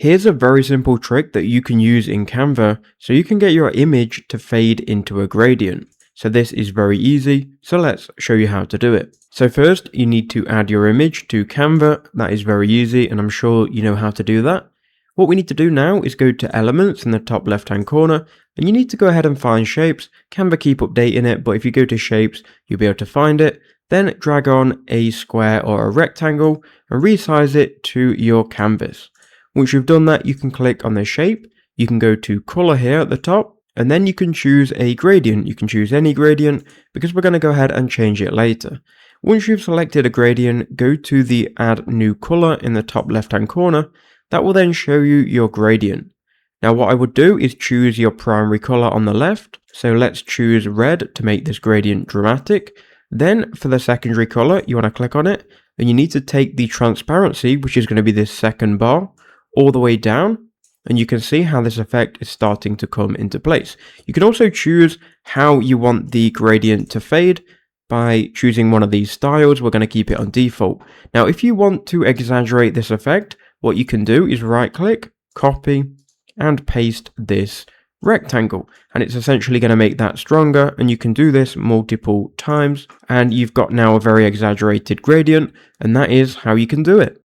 Here's a very simple trick that you can use in Canva so you can get your image to fade into a gradient. So this is very easy, so let's show you how to do it. So first you need to add your image to Canva. That is very easy and I'm sure you know how to do that. What we need to do now is go to elements in the top left hand corner and you need to go ahead and find shapes. Canva keep updating it, but if you go to shapes you'll be able to find it. Then drag on a square or a rectangle and resize it to your canvas. Once you've done that, you can click on the shape, you can go to color here at the top, and then you can choose a gradient. You can choose any gradient because we're going to go ahead and change it later. Once you've selected a gradient, go to the add new color in the top left hand corner. That will then show you your gradient. Now what I would do is choose your primary color on the left. So let's choose red to make this gradient dramatic. Then for the secondary color, you want to click on it and you need to take the transparency, which is going to be this second bar, all the way down, and you can see how this effect is starting to come into place. You can also choose how you want the gradient to fade by choosing one of these styles. We're going to keep it on default. Now if you want to exaggerate this effect, what you can do is right click, copy and paste this rectangle, and it's essentially going to make that stronger, and you can do this multiple times and you've got now a very exaggerated gradient, and that is how you can do it.